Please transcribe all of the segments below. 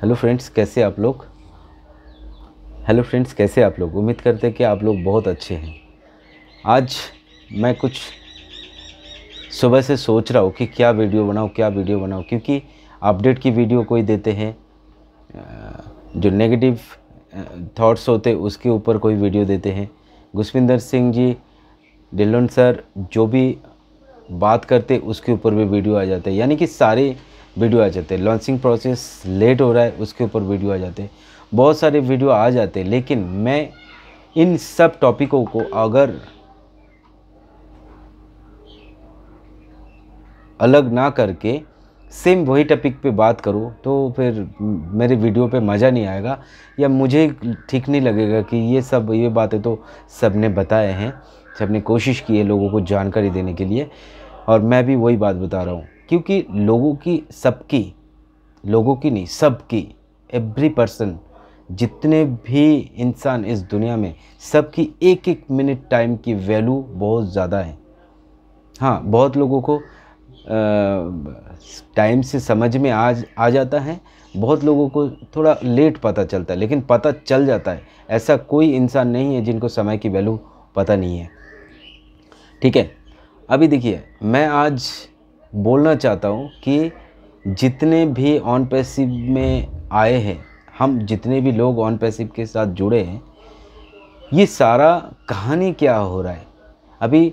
Hello friends, कैसे आप लोग। उम्मीद करते हैं कि आप लोग बहुत अच्छे हैं। आज मैं कुछ सुबह से सोच रहा हूँ कि क्या वीडियो बनाऊँ क्योंकि अपडेट की वीडियो कोई देते हैं, जो नेगेटिव थॉट्स होते हैं उसके ऊपर कोई वीडियो देते हैं। गुसविंदर सिंह जी, ढिल्लोन सर जो भी बात करते उसके ऊपर भी वीडियो आ जाते हैं, यानी कि सारे वीडियो आ जाते हैं। लॉन्चिंग प्रोसेस लेट हो रहा है उसके ऊपर वीडियो आ जाते हैं, बहुत सारे वीडियो आ जाते हैं। लेकिन मैं इन सब टॉपिकों को अगर अलग ना करके सेम वही टॉपिक पे बात करूँ तो फिर मेरे वीडियो पे मज़ा नहीं आएगा, या मुझे ठीक नहीं लगेगा कि ये बातें तो सबने बताए हैं, सबने कोशिश की है लोगों को जानकारी देने के लिए, और मैं भी वही बात बता रहा हूँ। क्योंकि लोगों की नहीं, सबकी, एवरी पर्सन, जितने भी इंसान इस दुनिया में, सबकी एक एक मिनट टाइम की वैल्यू बहुत ज़्यादा है। हाँ, बहुत लोगों को टाइम से समझ में आ जाता है, बहुत लोगों को थोड़ा लेट पता चलता है, लेकिन पता चल जाता है। ऐसा कोई इंसान नहीं है जिनको समय की वैल्यू पता नहीं है। ठीक है, अभी देखिए, मैं आज बोलना चाहता हूँ कि जितने भी ऑन पैसिव में आए हैं, हम जितने भी लोग ऑन पैसिव के साथ जुड़े हैं, ये सारा कहानी क्या हो रहा है। अभी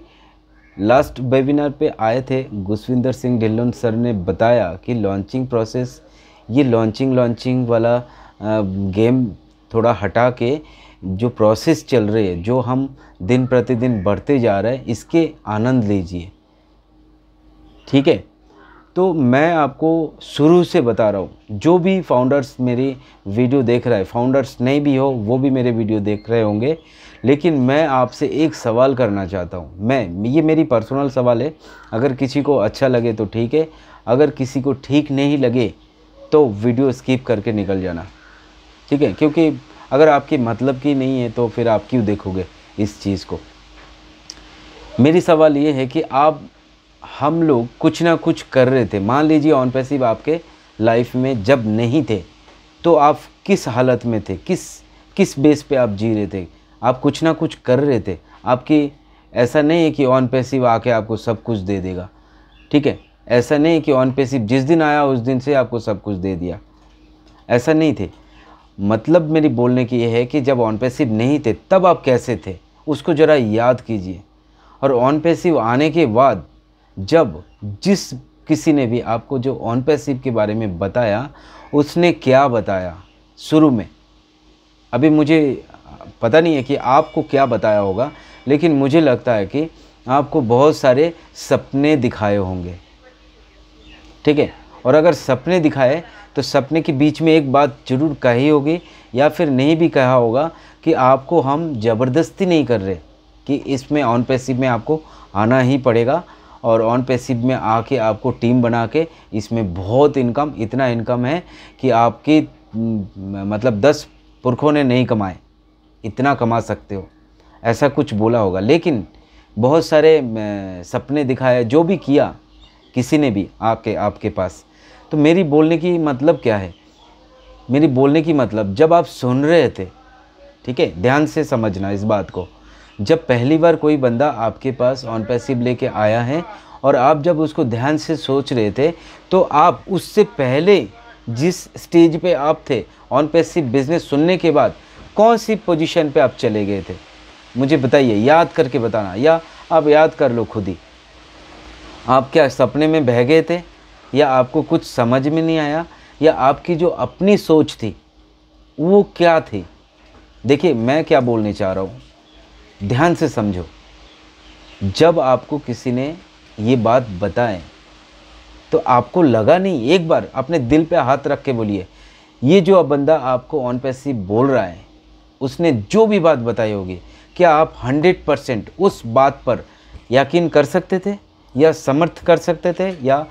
लास्ट वेबिनार पे आए थे गुसविंदर सिंह ढिल्लोन सर ने बताया कि लॉन्चिंग प्रोसेस, ये लॉन्चिंग वाला गेम थोड़ा हटा के जो प्रोसेस चल रही है, जो हम दिन प्रतिदिन बढ़ते जा रहे हैं, इसके आनंद लीजिए। ठीक है, तो मैं आपको शुरू से बता रहा हूँ, जो भी फाउंडर्स मेरी वीडियो देख रहा है, फाउंडर्स नहीं भी हो वो भी मेरे वीडियो देख रहे होंगे, लेकिन मैं आपसे एक सवाल करना चाहता हूँ। ये मेरी पर्सनल सवाल है, अगर किसी को अच्छा लगे तो ठीक है, अगर किसी को ठीक नहीं लगे तो वीडियो स्किप करके निकल जाना। ठीक है, क्योंकि अगर आपकी मतलब की नहीं है तो फिर आप क्यों देखोगे इस चीज़ को। मेरी सवाल ये है कि हम लोग कुछ ना कुछ कर रहे थे। मान लीजिए ऑन पैसिव आपके लाइफ में जब नहीं थे तो आप किस हालत में थे, किस बेस पे आप जी रहे थे। आप कुछ ना कुछ कर रहे थे। आपकी ऐसा नहीं है कि ऑन पैसिव आके आपको सब कुछ दे देगा। ठीक है, ऐसा नहीं है कि ऑन पैसिव जिस दिन आया उस दिन से आपको सब कुछ दे दिया, ऐसा नहीं थे। मतलब मेरी बोलने की ये है कि जब ऑन पैसिव नहीं थे तब आप कैसे थे, उसको ज़रा याद कीजिए। और ऑन पैसिव आने के बाद जब जिस किसी ने भी आपको जो ऑन पैसिव के बारे में बताया, उसने क्या बताया शुरू में, अभी मुझे पता नहीं है कि आपको क्या बताया होगा, लेकिन मुझे लगता है कि आपको बहुत सारे सपने दिखाए होंगे। ठीक है, और अगर सपने दिखाए तो सपने के बीच में एक बात जरूर कही होगी, या फिर नहीं भी कहा होगा कि आपको हम ज़बरदस्ती नहीं कर रहे कि इसमें ऑन पैसिव में आपको आना ही पड़ेगा, और ऑन पैसिव में आके आपको टीम बना के इसमें बहुत इनकम, इतना इनकम है कि आपकी मतलब 10 पुरखों ने नहीं कमाए, इतना कमा सकते हो, ऐसा कुछ बोला होगा। लेकिन बहुत सारे सपने दिखाए, जो भी किया किसी ने भी आके आपके पास। तो मेरी बोलने की मतलब क्या है, मेरी बोलने की मतलब, जब आप सुन रहे थे, ठीक है, ध्यान से समझना इस बात को, जब पहली बार कोई बंदा आपके पास ऑन पैसिव लेके आया है और आप जब उसको ध्यान से सोच रहे थे, तो आप उससे पहले जिस स्टेज पे आप थे ऑन पैसिव बिजनेस सुनने के बाद, कौन सी पोजीशन पे आप चले गए थे, मुझे बताइए, याद करके बताना, या आप याद कर लो खुद ही। आप क्या सपने में बह गए थे, या आपको कुछ समझ में नहीं आया, या आपकी जो अपनी सोच थी वो क्या थी। देखिए मैं क्या बोलने चाह रहा हूँ, ध्यान से समझो। जब आपको किसी ने ये बात बताए तो आपको लगा नहीं, एक बार अपने दिल पे हाथ रख के बोलिए, ये जो बंदा आपको ऑन पैसिव बोल रहा है, उसने जो भी बात बताई होगी, क्या आप 100% उस बात पर यकीन कर सकते थे, या समर्थ कर सकते थे, या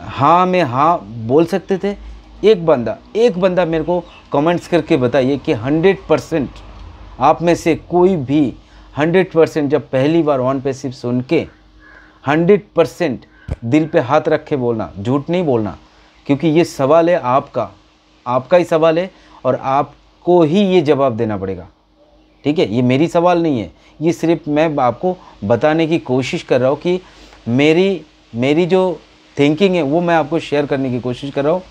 हाँ में हाँ बोल सकते थे। एक बंदा मेरे को कमेंट्स करके बताइए कि 100% आप में से कोई भी 100% जब पहली बार ऑन पैसिव सुन के 100% दिल पे हाथ रख के बोलना, झूठ नहीं बोलना, क्योंकि ये सवाल है आपका ही सवाल है और आपको ही ये जवाब देना पड़ेगा। ठीक है, ये मेरी सवाल नहीं है, ये सिर्फ मैं आपको बताने की कोशिश कर रहा हूँ कि मेरी जो थिंकिंग है वो मैं आपको शेयर करने की कोशिश कर रहा हूँ।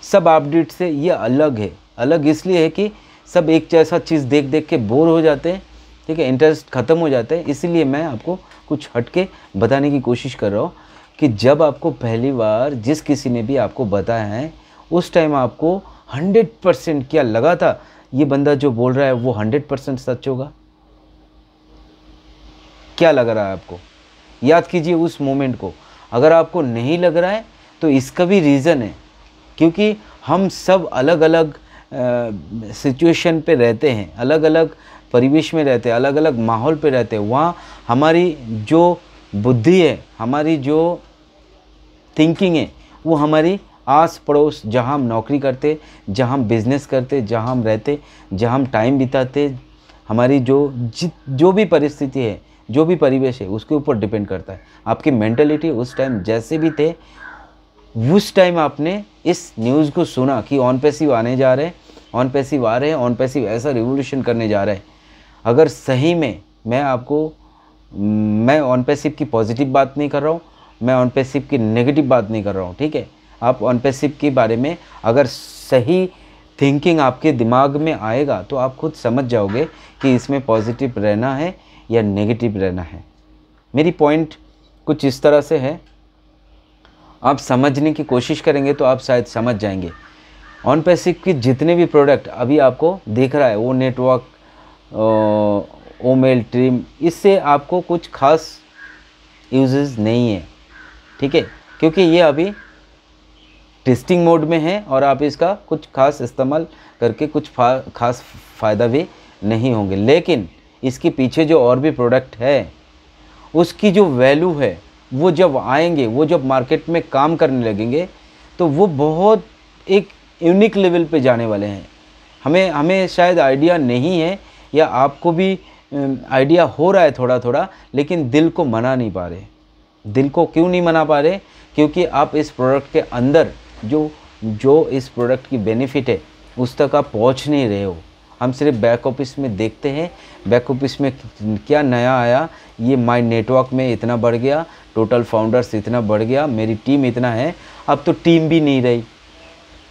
सब अपडेट से ये अलग है। अलग इसलिए है कि सब एक जैसा चीज़ देख देख के बोर हो जाते हैं। ठीक है, इंटरेस्ट ख़त्म हो जाता है। इसीलिए मैं आपको कुछ हट के बताने की कोशिश कर रहा हूँ कि जब आपको पहली बार जिस किसी ने भी आपको बताया है उस टाइम आपको 100% क्या लगा था ये बंदा जो बोल रहा है वो 100% सच होगा? क्या लग रहा है आपको? याद कीजिए उस मोमेंट को। अगर आपको नहीं लग रहा है तो इसका भी रीज़न है, क्योंकि हम सब अलग अलग सिचुएशन पे रहते हैं, अलग अलग परिवेश में रहते हैं, अलग अलग माहौल पे रहते हैं। वहाँ हमारी जो बुद्धि है, हमारी जो थिंकिंग है, वो हमारी आस पड़ोस, जहाँ हम नौकरी करते, जहाँ हम बिज़नेस करते, जहाँ हम रहते, जहाँ हम टाइम बिताते, हमारी जो भी परिस्थिति है, जो भी परिवेश है, उसके ऊपर डिपेंड करता है। आपकी मेंटलिटी उस टाइम जैसे भी थे, उस टाइम आपने इस न्यूज़ को सुना कि ऑन पैसिव आने जा रहे हैं, ऑन पैसिव आ रहे हैं, ऑन पैसिव ऐसा रिवोल्यूशन करने जा रहा है। अगर सही में मैं ऑन पैसिव की पॉजिटिव बात नहीं कर रहा हूँ, मैं ऑन पैसिव की नेगेटिव बात नहीं कर रहा हूँ। ठीक है, आप ऑन पैसिव के बारे में अगर सही थिंकिंग आपके दिमाग में आएगा तो आप खुद समझ जाओगे कि इसमें पॉजिटिव रहना है या नेगेटिव रहना है। मेरी पॉइंट कुछ इस तरह से है, आप समझने की कोशिश करेंगे तो आप शायद समझ जाएंगे। ऑन पैसिव की जितने भी प्रोडक्ट अभी आपको दिख रहा है, वो नेटवर्क, ओ मेल, ट्रिम, इससे आपको कुछ खास यूजेस नहीं है। ठीक है, क्योंकि ये अभी टेस्टिंग मोड में है और आप इसका कुछ खास इस्तेमाल करके कुछ खास फ़ायदा भी नहीं होंगे। लेकिन इसके पीछे जो और भी प्रोडक्ट है उसकी जो वैल्यू है वो जब आएंगे, वो जब मार्केट में काम करने लगेंगे तो वो बहुत एक यूनिक लेवल पे जाने वाले हैं। हमें शायद आइडिया नहीं है, या आपको भी आइडिया हो रहा है थोड़ा थोड़ा, लेकिन दिल को मना नहीं पा रहे। दिल को क्यों नहीं मना पा रहे? क्योंकि आप इस प्रोडक्ट के अंदर जो इस प्रोडक्ट की बेनिफिट है उस तक आप पहुंच नहीं रहे हो। हम सिर्फ बैक ऑफिस में देखते हैं, बैक ऑफिस में क्या नया आया, ये माय नेटवर्क में इतना बढ़ गया, टोटल फाउंडर्स इतना बढ़ गया, मेरी टीम इतना है। अब तो टीम भी नहीं रही,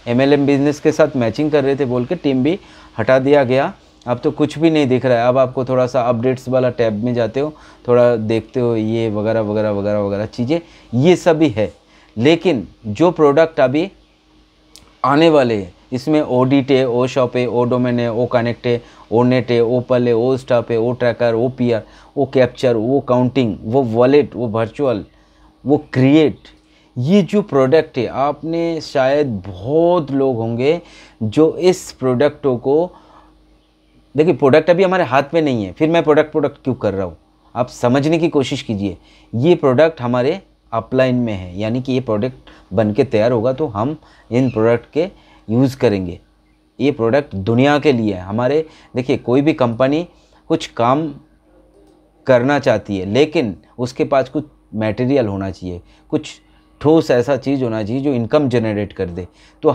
MLM बिजनेस के साथ मैचिंग कर रहे थे बोल के टीम भी हटा दिया गया। अब तो कुछ भी नहीं दिख रहा है। अब आपको थोड़ा सा अपडेट्स वाला टैब में जाते हो, थोड़ा देखते हो, ये वगैरह वगैरह वगैरह वगैरह चीज़ें, ये सब भी है। लेकिन जो प्रोडक्ट अभी आने वाले हैं इसमें ऑडिट है, ओ शॉप है, ओ डोमेन है, ओ कनेक्ट है, ओ नेट है, ओ पल है, ओ स्टाफ है, ओ ट्रैकर, ओ PR, ओ कैप्चर, वो काउंटिंग, वो वॉलेट, वो वर्चुअल, वो क्रिएट, ये जो प्रोडक्ट है, आपने शायद बहुत लोग होंगे जो इस प्रोडक्टों को, देखिए प्रोडक्ट अभी हमारे हाथ में नहीं है, फिर मैं प्रोडक्ट क्यों कर रहा हूँ? आप समझने की कोशिश कीजिए। ये प्रोडक्ट हमारे अपलाइन में है, यानी कि ये प्रोडक्ट बन के तैयार होगा तो हम इन प्रोडक्ट के यूज़ करेंगे। ये प्रोडक्ट दुनिया के लिए है हमारे। देखिए कोई भी कंपनी कुछ काम करना चाहती है, लेकिन उसके पास कुछ मटेरियल होना चाहिए, कुछ ठोस ऐसा चीज़ होना चाहिए जो इनकम जनरेट कर दे। तो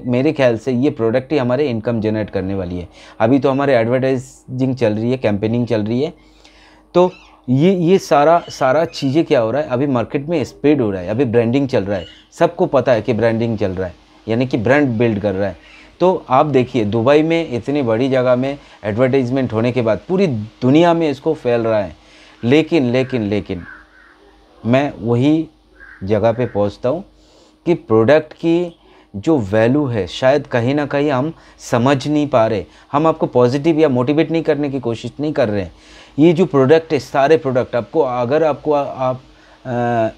मेरे ख्याल से ये प्रोडक्ट ही हमारे इनकम जनरेट करने वाली है। अभी तो हमारे एडवर्टाइजिंग चल रही है, कैंपेनिंग चल रही है, तो ये सारा चीज़ें क्या हो रहा है, अभी मार्केट में स्प्रेड हो रहा है, अभी ब्रांडिंग चल रहा है। सबको पता है कि ब्रांडिंग चल रहा है, यानी कि ब्रांड बिल्ड कर रहा है। तो आप देखिए दुबई में इतनी बड़ी जगह में एडवर्टाइजमेंट होने के बाद पूरी दुनिया में इसको फैल रहा है। लेकिन मैं वही जगह पे पहुंचता हूँ कि प्रोडक्ट की जो वैल्यू है शायद कहीं ना कहीं हम समझ नहीं पा रहे। हम आपको पॉजिटिव या मोटिवेट नहीं करने की कोशिश नहीं कर रहे हैं। ये जो प्रोडक्ट है, सारे प्रोडक्ट अगर आप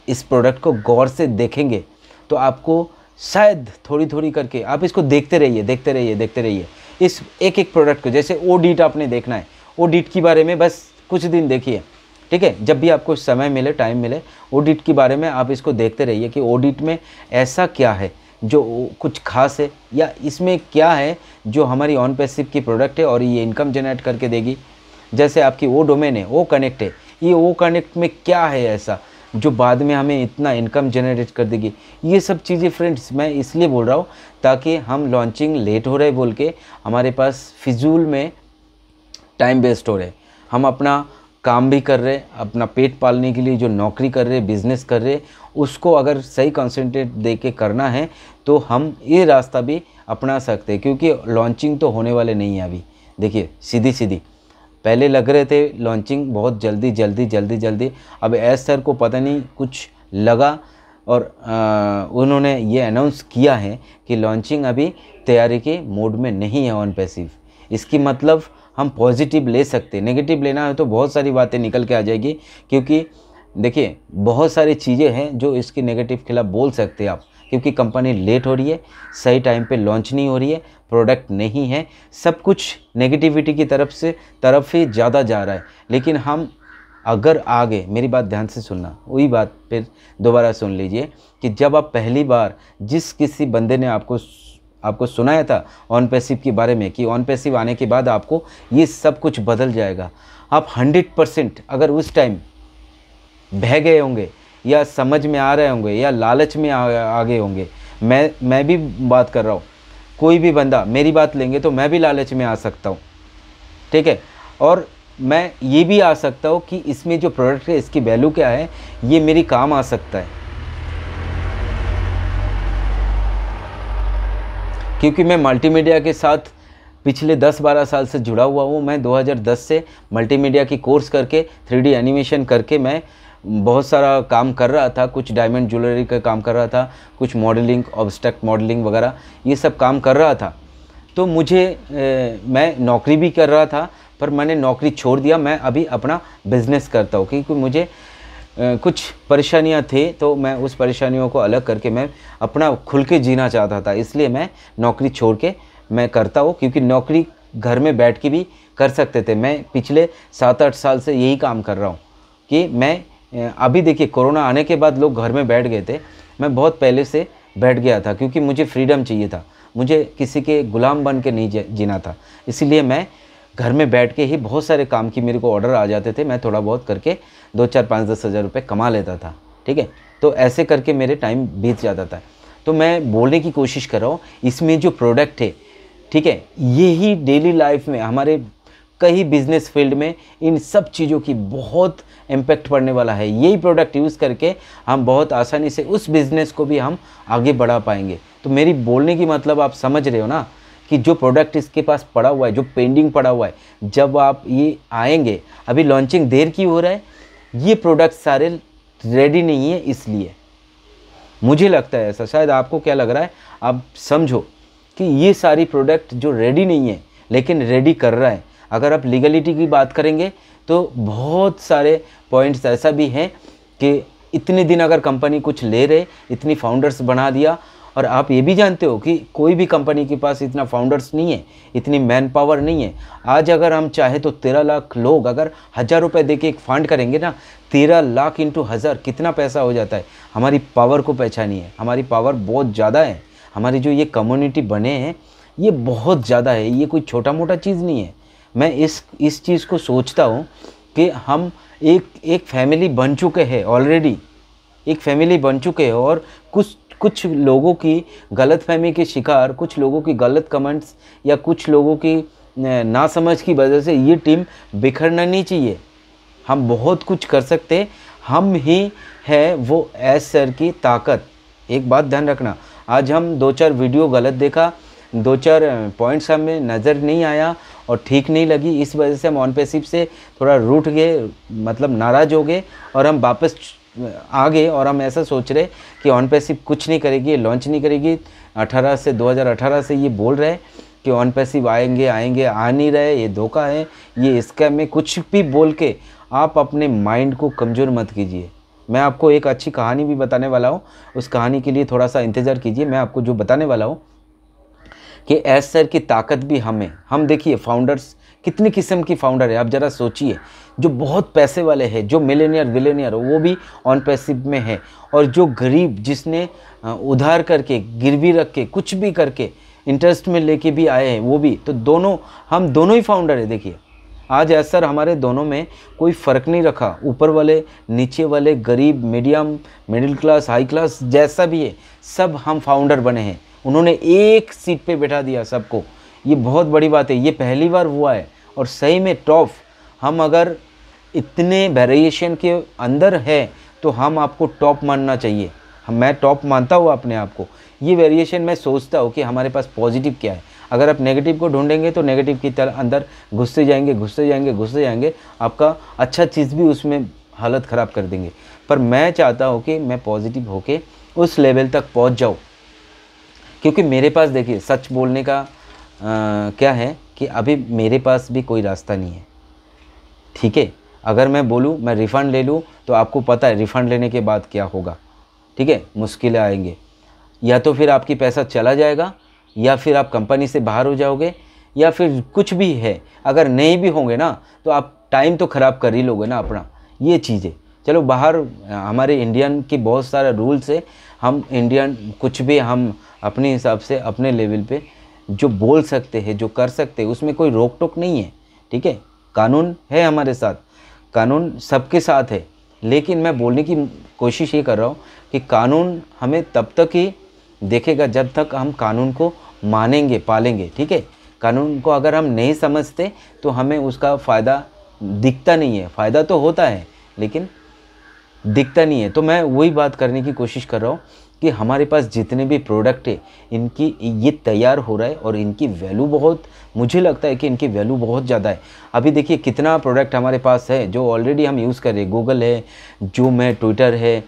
इस प्रोडक्ट को गौर से देखेंगे तो आपको शायद थोड़ी करके आप इसको देखते रहिए इस एक प्रोडक्ट को। जैसे ऑडिट आपने देखना है, ऑडिट के बारे में बस कुछ दिन देखिए, ठीक है, जब भी आपको समय मिले, टाइम मिले, ऑडिट के बारे में आप इसको देखते रहिए कि ऑडिट में ऐसा क्या है जो कुछ खास है, या इसमें क्या है जो हमारी ऑन पैसिव की प्रोडक्ट है और ये इनकम जनरेट करके देगी। जैसे आपकी ओ डोमेन है, ओ कनेक्ट है, ये ओ कनेक्ट में क्या है ऐसा जो बाद में हमें इतना इनकम जनरेट कर देगी। ये सब चीज़ें फ्रेंड्स मैं इसलिए बोल रहा हूँ ताकि हम लॉन्चिंग लेट हो रहे बोल के हमारे पास फिजूल में टाइम वेस्ट हो रहे, हम अपना काम भी कर रहे, अपना पेट पालने के लिए जो नौकरी कर रहे, बिज़नेस कर रहे, उसको अगर सही कंसंट्रेट दे के करना है तो हम ये रास्ता भी अपना सकते हैं, क्योंकि लॉन्चिंग तो होने वाले नहीं है अभी। देखिए सीधी सीधी पहले लग रहे थे लॉन्चिंग बहुत जल्दी जल्दी जल्दी जल्दी, अब एस सर को पता नहीं कुछ लगा और उन्होंने ये अनाउंस किया है कि लॉन्चिंग अभी तैयारी के मोड में नहीं है ऑन पैसिव। इसकी मतलब हम पॉजिटिव ले सकते, नेगेटिव लेना है तो बहुत सारी बातें निकल के आ जाएगी, क्योंकि देखिए बहुत सारी चीज़ें हैं जो इसके नेगेटिव खिलाफ बोल सकते हैं आप, क्योंकि कंपनी लेट हो रही है, सही टाइम पे लॉन्च नहीं हो रही है, प्रोडक्ट नहीं है, सब कुछ नेगेटिविटी की तरफ ही ज़्यादा जा रहा है। लेकिन हम अगर आगे, मेरी बात ध्यान से सुनना, वही बात फिर दोबारा सुन लीजिए कि जब आप पहली बार जिस किसी बंदे ने आपको सुनाया था ऑन पैसिव के बारे में कि ऑन पैसिव आने के बाद आपको ये सब कुछ बदल जाएगा, आप 100% अगर उस टाइम बह गए होंगे या समझ में आ रहे होंगे या लालच में आ गए होंगे, मैं भी बात कर रहा हूँ, कोई भी बंदा मेरी बात लेंगे तो मैं भी लालच में आ सकता हूँ, ठीक है। और मैं ये भी आ सकता हूँ कि इसमें जो प्रोडक्ट है इसकी वैल्यू क्या है, ये मेरी काम आ सकता है, क्योंकि मैं मल्टीमीडिया के साथ पिछले 10-12 साल से जुड़ा हुआ हूँ। मैं 2010 से मल्टीमीडिया की कोर्स करके 3D एनिमेशन करके मैं बहुत सारा काम कर रहा था, कुछ डायमंड ज्वेलरी का काम कर रहा था, कुछ मॉडलिंग, ऑब्स्ट्रैक्ट मॉडलिंग वगैरह ये सब काम कर रहा था। तो मैं नौकरी भी कर रहा था, पर मैंने नौकरी छोड़ दिया, मैं अभी अपना बिज़नेस करता हूँ, क्योंकि मुझे कुछ परेशानियाँ थी, तो मैं उस परेशानियों को अलग करके मैं अपना खुल के जीना चाहता था, इसलिए मैं नौकरी छोड़ के मैं करता हूँ। क्योंकि नौकरी घर में बैठ के भी कर सकते थे, मैं पिछले 7-8 साल से यही काम कर रहा हूँ कि मैं अभी देखिए कोरोना आने के बाद लोग घर में बैठ गए थे, मैं बहुत पहले से बैठ गया था, क्योंकि मुझे फ्रीडम चाहिए था, मुझे किसी के गुलाम बन के नहीं जीना था। इसीलिए मैं घर में बैठ के ही बहुत सारे काम की मेरे को ऑर्डर आ जाते थे, मैं थोड़ा बहुत करके 2-4-5-10 हज़ार रुपये कमा लेता था, ठीक है। तो ऐसे करके मेरे टाइम बीत जाता था। तो मैं बोलने की कोशिश कर रहा हूँ, इसमें जो प्रोडक्ट है, ठीक है, ये ही डेली लाइफ में हमारे कई बिजनेस फील्ड में इन सब चीज़ों की बहुत इम्पैक्ट पड़ने वाला है। यही प्रोडक्ट यूज़ करके हम बहुत आसानी से उस बिज़नेस को भी हम आगे बढ़ा पाएंगे। तो मेरी बोलने की मतलब आप समझ रहे हो ना कि जो प्रोडक्ट इसके पास पड़ा हुआ है, जो पेंडिंग पड़ा हुआ है, जब आप ये आएंगे, अभी लॉन्चिंग देर क्यों हो रहा है, ये प्रोडक्ट सारे रेडी नहीं है, इसलिए मुझे लगता है ऐसा। शायद आपको क्या लग रहा है, आप समझो कि ये सारी प्रोडक्ट जो रेडी नहीं है लेकिन रेडी कर रहा है। अगर आप लीगलिटी की बात करेंगे तो बहुत सारे पॉइंट्स ऐसा भी हैं कि इतने दिन अगर कंपनी कुछ ले रहे, इतनी फाउंडर्स बना दिया, और आप ये भी जानते हो कि कोई भी कंपनी के पास इतना फाउंडर्स नहीं है, इतनी मैन पावर नहीं है। आज अगर हम चाहे तो 13 लाख लोग अगर 1000 रुपये दे के एक फंड करेंगे ना, 13 लाख इंटू 1000 कितना पैसा हो जाता है। हमारी पावर को पहचानिए, हमारी पावर बहुत ज़्यादा है, हमारी जो ये कम्युनिटी बने हैं ये बहुत ज़्यादा है, ये कोई छोटा मोटा चीज़ नहीं है। मैं इस चीज़ को सोचता हूँ कि हम एक फैमिली बन चुके हैं ऑलरेडी, एक फैमिली बन चुके हैं, और कुछ लोगों की गलतफहमी के शिकार, कुछ लोगों की गलत कमेंट्स या कुछ लोगों की नासमझ की वजह से ये टीम बिखरना नहीं चाहिए। हम बहुत कुछ कर सकते, हम ही है वो एस सर की ताकत। एक बात ध्यान रखना, आज हम 2-4 वीडियो गलत देखा, 2-4 पॉइंट्स हमें नज़र नहीं आया और ठीक नहीं लगी, इस वजह से हम ऑन पैसिव से थोड़ा रूठ गए, मतलब नाराज़ हो गए, और हम वापस आ गए और हम ऐसा सोच रहे कि ऑन पैसिव कुछ नहीं करेगी, लॉन्च नहीं करेगी। 2018 से ये बोल रहे हैं कि ऑन पैसिव आएंगे, आ नहीं रहे, ये धोखा है, ये स्कैम है। कुछ भी बोल के आप अपने माइंड को कमज़ोर मत कीजिए। मैं आपको एक अच्छी कहानी भी बताने वाला हूँ, उस कहानी के लिए थोड़ा सा इंतज़ार कीजिए। मैं आपको जो बताने वाला हूँ कि एस सर की ताकत भी हम देखिए फाउंडर्स, कितनी किस्म की फाउंडर है आप ज़रा सोचिए। जो बहुत पैसे वाले हैं, जो मिलेनियर विलेनियर, वो भी ऑन पैसिव में है, और जो गरीब जिसने उधार करके, गिरवी रख के, कुछ भी करके इंटरेस्ट में लेके भी आए हैं, वो भी। तो हम दोनों ही फाउंडर है। देखिए आज ऐसा हमारे दोनों में कोई फ़र्क नहीं रखा, ऊपर वाले नीचे वाले, गरीब medium middle class high class जैसा भी है, सब हम फाउंडर बने हैं। उन्होंने एक सीट पे बैठा दिया सबको। ये बहुत बड़ी बात है, ये पहली बार हुआ है। और सही में टॉप, हम अगर इतने वेरिएशन के अंदर है तो हम आपको टॉप मानना चाहिए। मैं टॉप मानता हूँ अपने आप को। ये वेरिएशन मैं सोचता हूँ कि हमारे पास पॉजिटिव क्या है। अगर आप नेगेटिव को ढूंढेंगे तो नेगेटिव की तरह अंदर घुसते जाएंगे, आपका अच्छा चीज़ भी उसमें हालत ख़राब कर देंगे। पर मैं चाहता हूँ कि मैं पॉजिटिव होके उस लेवल तक पहुँच जाऊँ, क्योंकि मेरे पास देखिए सच बोलने का क्या है कि अभी मेरे पास भी कोई रास्ता नहीं है। ठीक है, अगर मैं बोलूँ मैं रिफ़ंड ले लूँ तो आपको पता है रिफ़ंड लेने के बाद क्या होगा। ठीक है, मुश्किलें आएंगे, या तो फिर आपकी पैसा चला जाएगा, या फिर आप कंपनी से बाहर हो जाओगे, या फिर कुछ भी है। अगर नहीं भी होंगे ना तो आप टाइम तो ख़राब कर ही लोगे ना अपना। ये चीज़ें चलो बाहर हमारे इंडियन के बहुत सारे रूल्स है, हम इंडियन कुछ भी हम अपने हिसाब से अपने लेवल पे जो बोल सकते हैं, जो कर सकते हैं, उसमें कोई रोक टोक नहीं है। ठीक है, कानून है हमारे साथ, कानून सबके साथ है। लेकिन मैं बोलने की कोशिश ये कर रहा हूँ कि कानून हमें तब तक ही देखेगा जब तक हम कानून को मानेंगे, पालेंगे। ठीक है, कानून को अगर हम नहीं समझते तो हमें उसका फ़ायदा दिखता नहीं है। फ़ायदा तो होता है लेकिन दिखता नहीं है। तो मैं वही बात करने की कोशिश कर रहा हूँ कि हमारे पास जितने भी प्रोडक्ट है, इनकी ये तैयार हो रहा है और इनकी वैल्यू बहुत, मुझे लगता है कि इनकी वैल्यू बहुत ज़्यादा है। अभी देखिए कितना प्रोडक्ट हमारे पास है जो ऑलरेडी हम यूज़ कर रहे हैं। गूगल है, जूम है, ट्विटर है,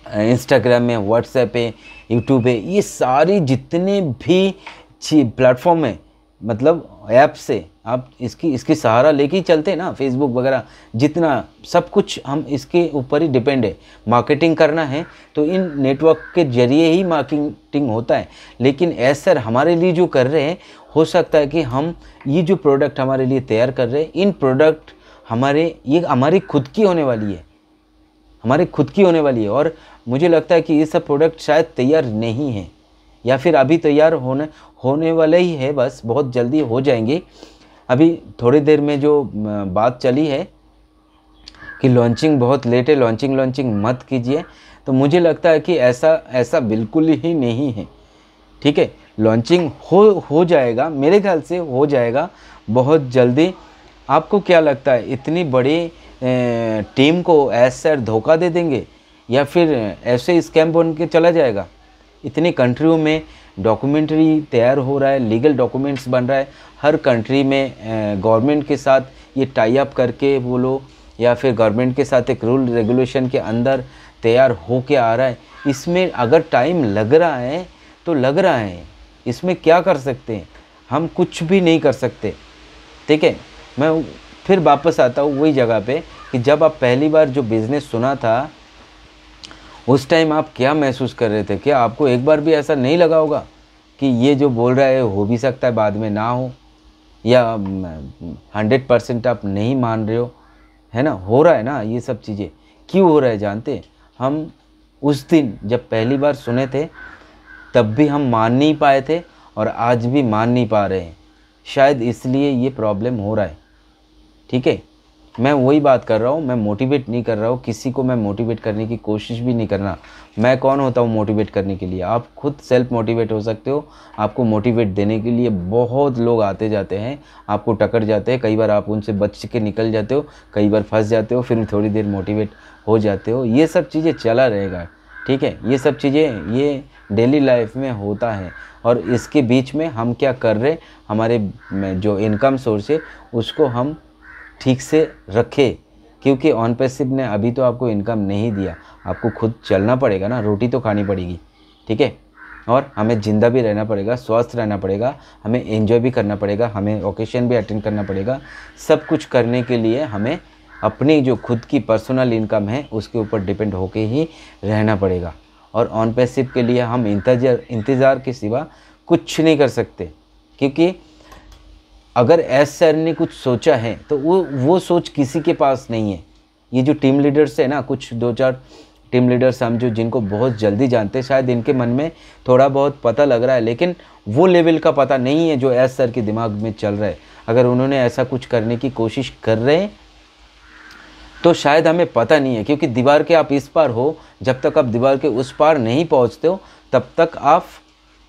इंस्टाग्राम है, व्हाट्सएप है, यूट्यूब है, ये सारी जितने भी प्लेटफॉर्म है, मतलब ऐप से आप इसकी सहारा लेके ही चलते हैं ना, फेसबुक वगैरह, जितना सब कुछ हम इसके ऊपर ही डिपेंड है। मार्केटिंग करना है तो इन नेटवर्क के जरिए ही मार्केटिंग होता है। लेकिन ऐसा हमारे लिए जो कर रहे हैं, हो सकता है कि हम ये जो प्रोडक्ट हमारे लिए तैयार कर रहे हैं, इन प्रोडक्ट ये हमारी खुद की होने वाली है, हमारे खुद की होने वाली है। और मुझे लगता है कि ये सब प्रोडक्ट शायद तैयार नहीं है, या फिर अभी तैयार होने वाले ही है, बस बहुत जल्दी हो जाएंगे। अभी थोड़ी देर में जो बात चली है कि लॉन्चिंग बहुत लेट है, लॉन्चिंग मत कीजिए, तो मुझे लगता है कि ऐसा बिल्कुल ही नहीं है। ठीक है, लॉन्चिंग हो जाएगा, मेरे ख्याल से हो जाएगा बहुत जल्दी। आपको क्या लगता है, इतनी बड़ी टीम को ऐसा धोखा दे देंगे या फिर ऐसे स्कैम बन के चला जाएगा? इतनी कंट्रियों में डॉक्यूमेंट्री तैयार हो रहा है, लीगल डॉक्यूमेंट्स बन रहा है, हर कंट्री में गवर्नमेंट के साथ ये टाई अप करके बोलो, या फिर गवर्नमेंट के साथ एक रूल रेगुलेशन के अंदर तैयार हो के आ रहा है। इसमें अगर टाइम लग रहा है तो लग रहा है, इसमें क्या कर सकते हैं हम? कुछ भी नहीं कर सकते। ठीक है, मैं फिर वापस आता हूँ वही जगह पे कि जब आप पहली बार जो बिज़नेस सुना था उस टाइम आप क्या महसूस कर रहे थे? क्या आपको एक बार भी ऐसा नहीं लगा होगा कि ये जो बोल रहा है हो भी सकता है बाद में ना हो, या 100% आप नहीं मान रहे हो, है ना? हो रहा है ना ये सब चीज़ें। क्यों हो रहा है जानते हैं? हम उस दिन जब पहली बार सुने थे तब भी हम मान नहीं पाए थे और आज भी मान नहीं पा रहे हैं। शायद इसलिए ये प्रॉब्लम हो रहा है। ठीक है, मैं वही बात कर रहा हूँ, मैं मोटिवेट नहीं कर रहा हूँ किसी को, मैं मोटिवेट करने की कोशिश भी नहीं करना। मैं कौन होता हूँ मोटिवेट करने के लिए? आप खुद सेल्फ मोटिवेट हो सकते हो। आपको मोटिवेट देने के लिए बहुत लोग आते जाते हैं, आपको टकर जाते हैं, कई बार आप उनसे बच के निकल जाते हो, कई बार फंस जाते हो, फिर थोड़ी देर मोटिवेट हो जाते हो। ये सब चीज़ें चला रहेगा। ठीक है, ये सब चीज़ें ये डेली लाइफ में होता है। और इसके बीच में हम क्या कर रहे, हमारे जो इनकम सोर्स है उसको हम ठीक से रखें, क्योंकि ऑन पैसिव ने अभी तो आपको इनकम नहीं दिया, आपको खुद चलना पड़ेगा ना, रोटी तो खानी पड़ेगी। ठीक है, और हमें ज़िंदा भी रहना पड़ेगा, स्वस्थ रहना पड़ेगा, हमें एंजॉय भी करना पड़ेगा, हमें ओकेशन भी अटेंड करना पड़ेगा। सब कुछ करने के लिए हमें अपनी जो खुद की पर्सनल इनकम है उसके ऊपर डिपेंड होके ही रहना पड़ेगा। और ऑन पैसिव के लिए हम इंतज़ार के सिवा कुछ नहीं कर सकते, क्योंकि अगर एस सर ने कुछ सोचा है तो वो सोच किसी के पास नहीं है। ये जो टीम लीडर्स है ना, कुछ 2-4 टीम लीडर समझो जिनको बहुत जल्दी जानते हैं, शायद इनके मन में थोड़ा बहुत पता लग रहा है, लेकिन वो लेवल का पता नहीं है जो एस सर के दिमाग में चल रहा है। अगर उन्होंने ऐसा कुछ करने की कोशिश कर रहे हैं तो शायद हमें पता नहीं है, क्योंकि दीवार के आप इस पार हो, जब तक आप दीवार के उस पार नहीं पहुंचते हो तब तक आप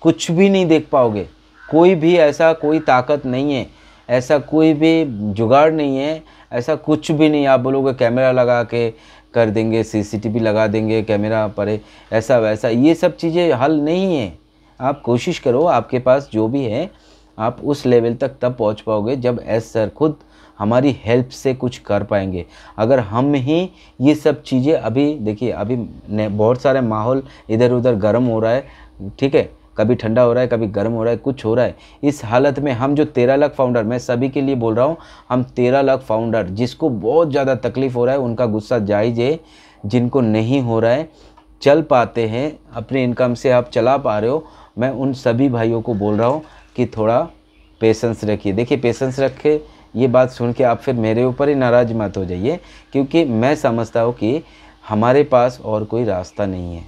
कुछ भी नहीं देख पाओगे। कोई भी ऐसा कोई ताकत नहीं है, ऐसा कोई भी जुगाड़ नहीं है, ऐसा कुछ भी नहीं। आप बोलोगे कैमरा लगा के कर देंगे, सीसीटीवी लगा देंगे कैमरा पर, ऐसा वैसा, ये सब चीज़ें हल नहीं है। आप कोशिश करो, आपके पास जो भी है आप उस लेवल तक तब पहुंच पाओगे जब एस सर खुद हमारी हेल्प से कुछ कर पाएंगे। अगर हम ही ये सब चीज़ें, अभी देखिए अभी बहुत सारे माहौल इधर उधर गर्म हो रहा है, ठीक है, कभी ठंडा हो रहा है, कभी गर्म हो रहा है, कुछ हो रहा है। इस हालत में हम जो 13 लाख फाउंडर, मैं सभी के लिए बोल रहा हूँ, हम 13 लाख फाउंडर जिसको बहुत ज़्यादा तकलीफ़ हो रहा है, उनका गुस्सा जायज़ है। जिनको नहीं हो रहा है, चल पाते हैं, अपने इनकम से आप चला पा रहे हो, मैं उन सभी भाइयों को बोल रहा हूँ कि थोड़ा पेशेंस रखिए। देखिए पेशेंस रखे, ये बात सुन के आप फिर मेरे ऊपर ही नाराज़ मत हो जाइए, क्योंकि मैं समझता हूँ कि हमारे पास और कोई रास्ता नहीं है।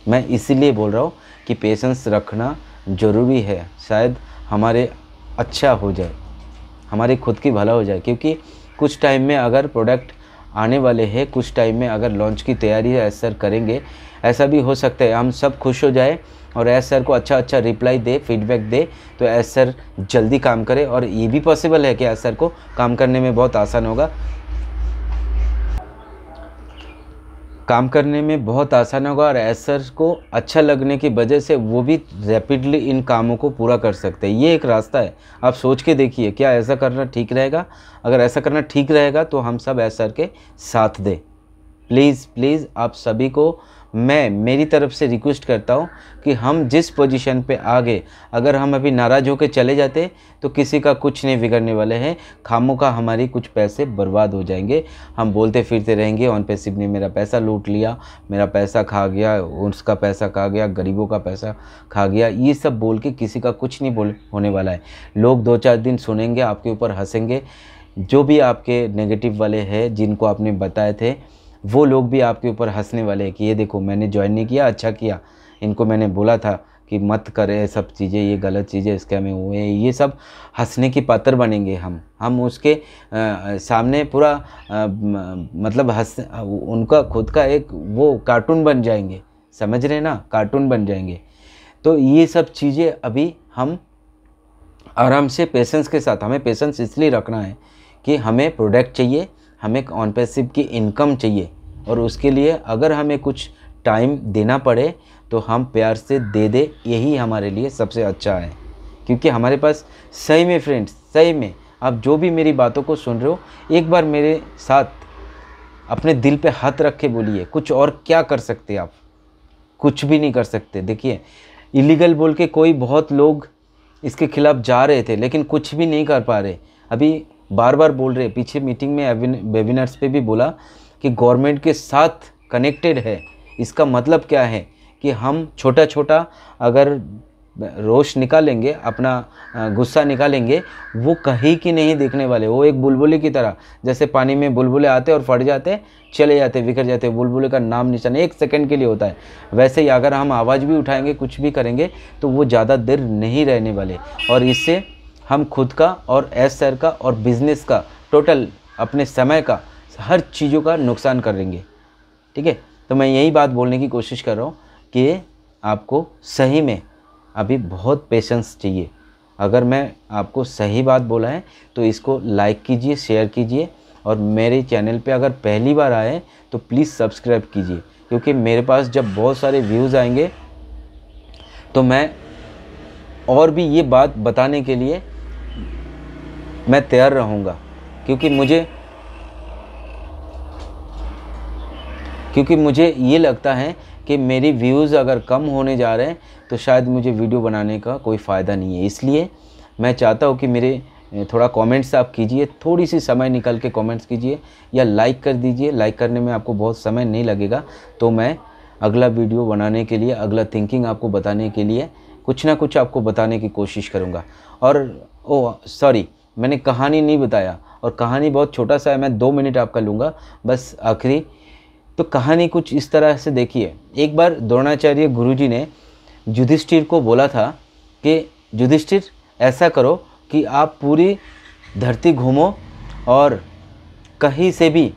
मैं इसीलिए बोल रहा हूँ कि पेशेंस रखना ज़रूरी है, शायद हमारे अच्छा हो जाए, हमारे खुद की भला हो जाए। क्योंकि कुछ टाइम में अगर प्रोडक्ट आने वाले हैं, कुछ टाइम में अगर लॉन्च की तैयारी है एस सर करेंगे, ऐसा भी हो सकता है हम सब खुश हो जाए और एस सर को अच्छा रिप्लाई दे, फीडबैक दे, तो एस सर जल्दी काम करे। और ये भी पॉसिबल है कि एस सर को काम करने में बहुत आसान होगा, काम करने में बहुत आसान होगा, और एस सर को अच्छा लगने की वजह से वो भी रैपिडली इन कामों को पूरा कर सकते हैं। ये एक रास्ता है, आप सोच के देखिए क्या ऐसा करना ठीक रहेगा। अगर ऐसा करना ठीक रहेगा तो हम सब एस सर के साथ दें। प्लीज़ प्लीज़ आप सभी को मैं मेरी तरफ से रिक्वेस्ट करता हूँ कि हम जिस पोजीशन पे आ गए, अगर हम अभी नाराज़ होकर चले जाते तो किसी का कुछ नहीं बिगड़ने वाले हैं, खामों का हमारी कुछ पैसे बर्बाद हो जाएंगे। हम बोलते फिरते रहेंगे ऑन पैसिव ने मेरा पैसा लूट लिया, मेरा पैसा खा गया, उसका पैसा खा गया, गरीबों का पैसा खा गया, ये सब बोल के किसी का कुछ नहीं होने वाला है। लोग 2-4 दिन सुनेंगे, आपके ऊपर हंसेंगे। जो भी आपके नेगेटिव वाले हैं जिनको आपने बताए थे, वो लोग भी आपके ऊपर हंसने वाले हैं कि ये देखो मैंने ज्वाइन नहीं किया, अच्छा किया, इनको मैंने बोला था कि मत करे सब चीज़ें, ये गलत चीज़ें इसके में हुए, ये सब हंसने की पात्र बनेंगे। हम उसके सामने पूरा मतलब उनका खुद का एक वो कार्टून बन जाएंगे, समझ रहे ना, कार्टून बन जाएंगे। तो ये सब चीज़ें अभी हम आराम से पेशेंस के साथ, हमें पेशेंस इसलिए रखना है कि हमें प्रोडक्ट चाहिए, हमें ऑन पैसिव की इनकम चाहिए, और उसके लिए अगर हमें कुछ टाइम देना पड़े तो हम प्यार से दे दे, यही हमारे लिए सबसे अच्छा है। क्योंकि हमारे पास सही में फ्रेंड्स, सही में आप जो भी मेरी बातों को सुन रहे हो, एक बार मेरे साथ अपने दिल पे हाथ रख के बोलिए, कुछ और क्या कर सकते आप? कुछ भी नहीं कर सकते। देखिए इलीगल बोल के कोई बहुत लोग इसके खिलाफ जा रहे थे, लेकिन कुछ भी नहीं कर पा रहे। अभी बार बार बोल रहे, पीछे मीटिंग में वेबिनार्स पे भी बोला कि गवर्नमेंट के साथ कनेक्टेड है। इसका मतलब क्या है कि हम छोटा छोटा अगर रोष निकालेंगे, अपना गुस्सा निकालेंगे, वो कहीं की नहीं देखने वाले। वो एक बुलबुले की तरह, जैसे पानी में बुलबुले आते और फट जाते, चले जाते, बिखर जाते, बुलबुले का नाम निशान 1 सेकंड के लिए होता है। वैसे ही अगर हम आवाज़ भी उठाएंगे, कुछ भी करेंगे, तो वो ज़्यादा देर नहीं रहने वाले, और इससे हम खुद का और एस सर का और बिज़नेस का, टोटल अपने समय का, हर चीज़ों का नुकसान करेंगे। ठीक है, तो मैं यही बात बोलने की कोशिश कर रहा हूँ कि आपको सही में अभी बहुत पेशेंस चाहिए। अगर मैं आपको सही बात बोला है तो इसको लाइक कीजिए, शेयर कीजिए, और मेरे चैनल पे अगर पहली बार आए तो प्लीज़ सब्सक्राइब कीजिए। क्योंकि मेरे पास जब बहुत सारे व्यूज़ आएंगे तो मैं और भी ये बात बताने के लिए मैं तैयार रहूँगा। क्योंकि मुझे ये लगता है कि मेरी व्यूज़ अगर कम होने जा रहे हैं तो शायद मुझे वीडियो बनाने का कोई फ़ायदा नहीं है। इसलिए मैं चाहता हूँ कि मेरे थोड़ा कमेंट्स आप कीजिए, थोड़ी सी समय निकल के कमेंट्स कीजिए, या लाइक कर दीजिए। लाइक करने में आपको बहुत समय नहीं लगेगा, तो मैं अगला वीडियो बनाने के लिए, अगला थिंकिंग आपको बताने के लिए कुछ ना कुछ आपको बताने की कोशिश करूँगा। और सॉरी, मैंने कहानी नहीं बताया, और कहानी बहुत छोटा सा है, मैं 2 मिनट आपका लूँगा बस आखिरी। तो कहानी कुछ इस तरह से देखिए। एक बार द्रोणाचार्य गुरुजी ने युधिष्ठिर को बोला था कि युधिष्ठिर ऐसा करो कि आप पूरी धरती घूमो और कहीं से भी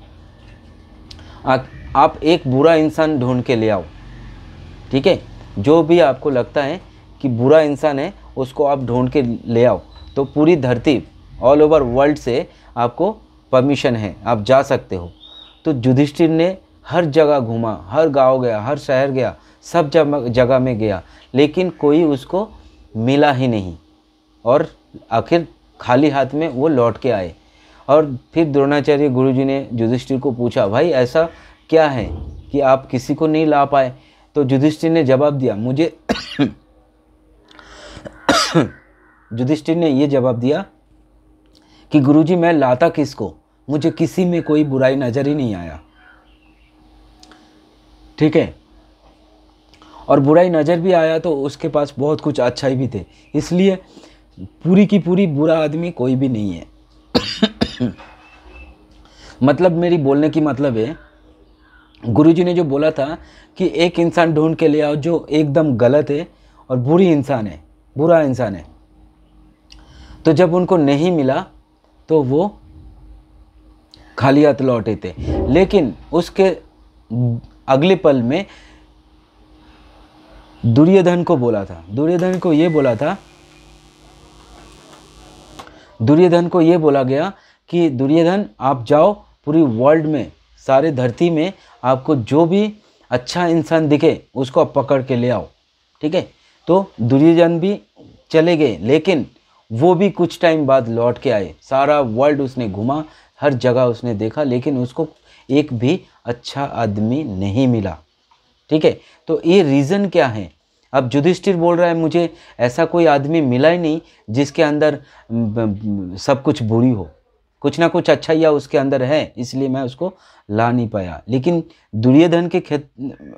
आप एक बुरा इंसान ढूंढ के ले आओ, ठीक है। जो भी आपको लगता है कि बुरा इंसान है उसको आप ढूंढ के ले आओ। तो पूरी धरती ऑल ओवर वर्ल्ड से आपको परमिशन है, आप जा सकते हो। तो युधिष्ठिर ने हर जगह घूमा, हर गांव गया, हर शहर गया, सब जगह में गया, लेकिन कोई उसको मिला ही नहीं और आखिर खाली हाथ में वो लौट के आए। और फिर द्रोणाचार्य गुरुजी ने युधिष्ठिर को पूछा, भाई ऐसा क्या है कि आप किसी को नहीं ला पाए? तो युधिष्ठिर ने जवाब दिया, मुझे युधिष्ठिर ने ये जवाब दिया कि गुरुजी मैं लाता किसको, मुझे किसी में कोई बुराई नजर ही नहीं आया, ठीक है। और बुराई नज़र भी आया तो उसके पास बहुत कुछ अच्छाई भी थे, इसलिए पूरी की पूरी बुरा आदमी कोई भी नहीं है। मतलब मेरी बोलने की मतलब है, गुरुजी ने जो बोला था कि एक इंसान ढूंढ के ले आओ जो एकदम गलत है और बुरी इंसान है, बुरा इंसान है। तो जब उनको नहीं मिला तो वो खाली हाथ लौटे थे। लेकिन उसके अगले पल में दुर्योधन को बोला था, दुर्योधन को ये बोला गया कि दुर्योधन आप जाओ पूरी वर्ल्ड में, सारे धरती में आपको जो भी अच्छा इंसान दिखे उसको आप पकड़ के ले आओ, ठीक है। तो दुर्योधन भी चले गए, लेकिन वो भी कुछ टाइम बाद लौट के आए। सारा वर्ल्ड उसने घूमा, हर जगह उसने देखा, लेकिन उसको एक भी अच्छा आदमी नहीं मिला, ठीक है। तो ये रीज़न क्या है? अब युधिष्ठिर बोल रहा है मुझे ऐसा कोई आदमी मिला ही नहीं जिसके अंदर सब कुछ बुरी हो, कुछ ना कुछ अच्छा या उसके अंदर है, इसलिए मैं उसको ला नहीं पाया। लेकिन दुर्योधन के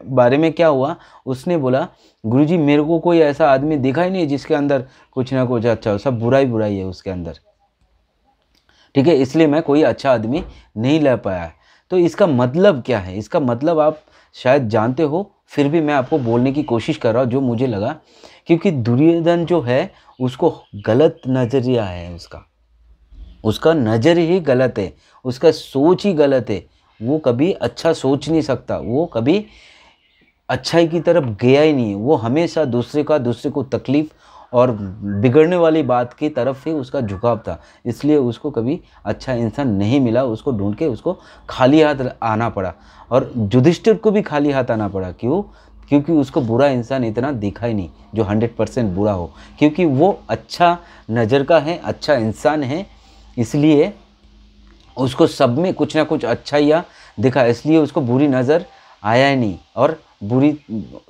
बारे में क्या हुआ? उसने बोला गुरुजी मेरे को कोई ऐसा आदमी दिखा ही नहीं जिसके अंदर कुछ ना कुछ अच्छा हो, सब बुराई बुराई है उसके अंदर, ठीक है, इसलिए मैं कोई अच्छा आदमी नहीं ला पाया। तो इसका मतलब क्या है? इसका मतलब आप शायद जानते हो, फिर भी मैं आपको बोलने की कोशिश कर रहा हूँ जो मुझे लगा, क्योंकि दुर्योधन जो है उसको गलत नज़रिया है, उसका नज़र ही गलत है, उसका सोच ही गलत है। वो कभी अच्छा सोच नहीं सकता, वो कभी अच्छाई की तरफ गया ही नहीं है, वो हमेशा दूसरे को तकलीफ़ और बिगड़ने वाली बात की तरफ ही उसका झुकाव था, इसलिए उसको कभी अच्छा इंसान नहीं मिला, उसको ढूंढ के उसको खाली हाथ आना पड़ा। और युधिष्ठिर को भी खाली हाथ आना पड़ा, क्यों? क्योंकि उसको बुरा इंसान इतना दिखा ही नहीं जो 100% बुरा हो, क्योंकि वो अच्छा नज़र का है, अच्छा इंसान है, इसलिए उसको सब में कुछ ना कुछ अच्छा या दिखा, इसलिए उसको बुरी नज़र आया ही नहीं। और बुरी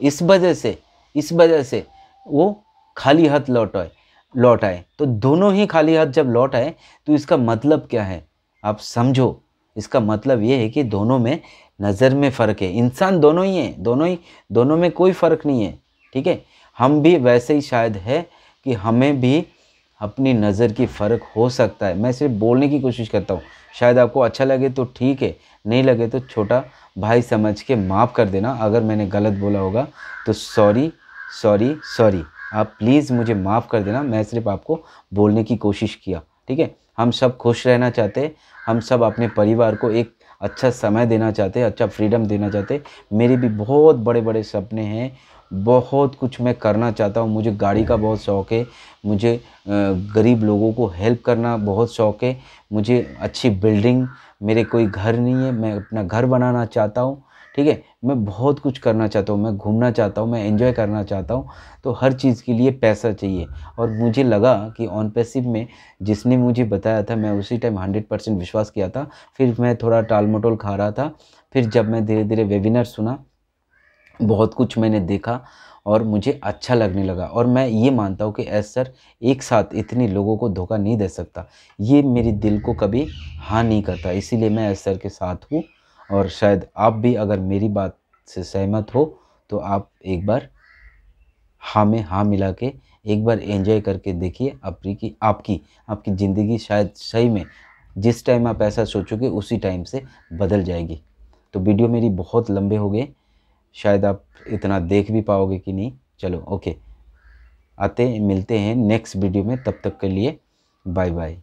इस वजह से वो खाली हाथ लौट आए। तो दोनों ही खाली हाथ जब लौट आए तो इसका मतलब क्या है आप समझो। इसका मतलब ये है कि दोनों में नज़र में फ़र्क है, इंसान दोनों ही हैं, दोनों में कोई फ़र्क नहीं है, ठीक है। हम भी वैसे ही शायद है कि हमें भी अपनी नज़र की फ़र्क हो सकता है। मैं सिर्फ बोलने की कोशिश करता हूँ, शायद आपको अच्छा लगे तो ठीक है, नहीं लगे तो छोटा भाई समझ के माफ़ कर देना। अगर मैंने गलत बोला होगा तो सॉरी, आप प्लीज़ मुझे माफ़ कर देना। मैं सिर्फ आपको बोलने की कोशिश किया, ठीक है। हम सब खुश रहना चाहते हैं, हम सब अपने परिवार को एक अच्छा समय देना चाहते हैं, अच्छा फ्रीडम देना चाहते हैं। मेरे भी बहुत बड़े बड़े सपने हैं, बहुत कुछ मैं करना चाहता हूँ। मुझे गाड़ी का बहुत शौक़ है, मुझे गरीब लोगों को हेल्प करना बहुत शौक़ है, मुझे अच्छी बिल्डिंग, मेरे कोई घर नहीं है, मैं अपना घर बनाना चाहता हूँ, ठीक है। मैं बहुत कुछ करना चाहता हूँ, मैं घूमना चाहता हूँ, मैं एंजॉय करना चाहता हूँ। तो हर चीज़ के लिए पैसा चाहिए। और मुझे लगा कि ऑन पैसिव में जिसने मुझे बताया था, मैं उसी टाइम 100% विश्वास किया था। फिर मैं थोड़ा टाल मटोल खा रहा था, फिर जब मैं धीरे धीरे वेबिनार सुना, बहुत कुछ मैंने देखा और मुझे अच्छा लगने लगा। और मैं ये मानता हूँ कि सर एक साथ इतने लोगों को धोखा नहीं दे सकता, ये मेरे दिल को कभी हाँ नहीं करता, इसीलिए मैं सर के साथ हूँ। और शायद आप भी अगर मेरी बात से सहमत हो तो आप एक बार हाँ में हाँ मिला के एक बार एंजॉय करके देखिए। आपकी ज़िंदगी शायद सही में जिस टाइम आप ऐसा सोचोगे उसी टाइम से बदल जाएगी। तो वीडियो मेरी बहुत लंबे हो गए, शायद आप इतना देख भी पाओगे कि नहीं। चलो ओके, मिलते हैं नेक्स्ट वीडियो में, तब तक के लिए बाय बाय।